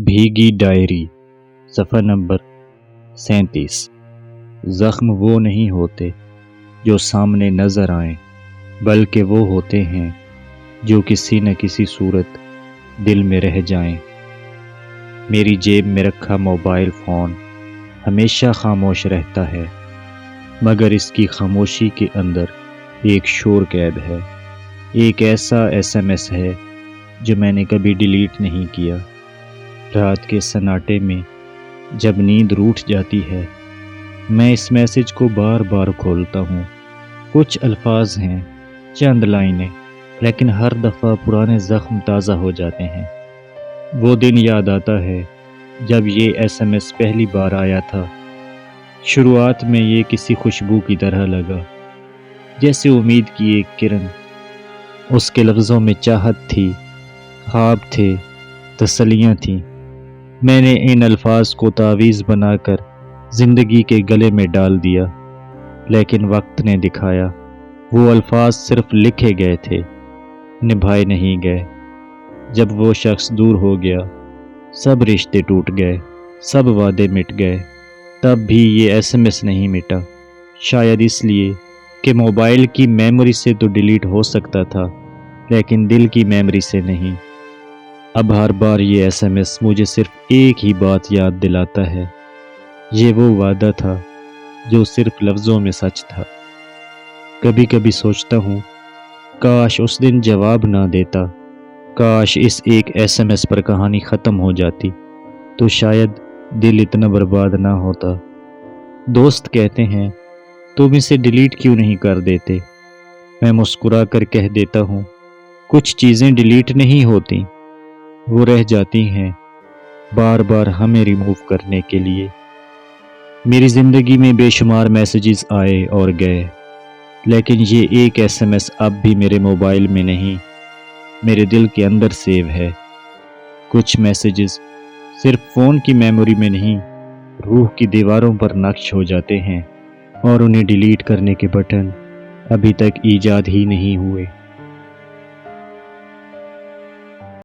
بھیگی diary صفحہ number 37۔ زخم وہ نہیں ہوتے جو سامنے نظر آئیں، بلکہ وہ ہوتے ہیں جو کسی نہ کسی صورت دل میں رہ جائیں۔ میری جیب میں رکھا موبائل فون ہمیشہ خاموش رہتا ہے، مگر اس کی خاموشی کے اندر ایک شور قید ہے، ایک ایسا SMS ہے جو میں نے کبھی ڈیلیٹ نہیں کیا۔ رات کے سناٹے میں جب نیند روٹھ جاتی ہے، میں اس میسج کو بار بار کھولتا ہوں۔ کچھ الفاظ ہیں، چند لائنیں، لیکن ہر دفعہ پرانے زخم تازہ ہو جاتے ہیں۔ وہ دن یاد آتا ہے جب یہ SMS پہلی بار آیا تھا۔ شروعات میں یہ کسی خوشبو کی طرح لگا، جیسے امید کی ایک کرن۔ اس کے لفظوں میں چاہت تھی، خواب تھے، تسلیاں تھیں۔ میں نے ان الفاظ کو تعویذ بنا کر زندگی کے گلے میں ڈال دیا، لیکن وقت نے دکھایا وہ الفاظ صرف لکھے گئے تھے، نبھائے نہیں گئے۔ جب وہ شخص دور ہو گیا، سب رشتے ٹوٹ گئے، سب وعدے مٹ گئے، تب بھی یہ SMS نہیں مٹا۔ شاید اس لیے کہ موبائل کی میموری سے تو ڈیلیٹ ہو سکتا تھا، لیکن دل کی میموری سے نہیں۔ اب ہر بار یہ SMS مجھے صرف ایک ہی بات یاد دلاتا ہے، یہ وہ وعدہ تھا جو صرف لفظوں میں سچ تھا۔ کبھی کبھی سوچتا ہوں، کاش اس دن جواب نہ دیتا، کاش اس ایک SMS پر کہانی ختم ہو جاتی، تو شاید دل اتنا برباد نہ ہوتا۔ دوست کہتے ہیں تم اسے ڈیلیٹ کیوں نہیں کر دیتے؟ میں مسکرا کر کہہ دیتا ہوں، کچھ چیزیں ڈیلیٹ نہیں ہوتی، وہ رہ جاتی ہیں بار بار ہمیں ریموو کرنے کے لیے۔ میری زندگی میں بے شمار میسیجز آئے اور گئے، لیکن یہ ایک SMS اب بھی میرے موبائل میں نہیں، میرے دل کے اندر سیو ہے۔ کچھ میسیجز صرف فون کی میموری میں نہیں، روح کی دیواروں پر نقش ہو جاتے ہیں، اور انہیں ڈیلیٹ کرنے کے بٹن ابھی تک ایجاد ہی نہیں ہوئے۔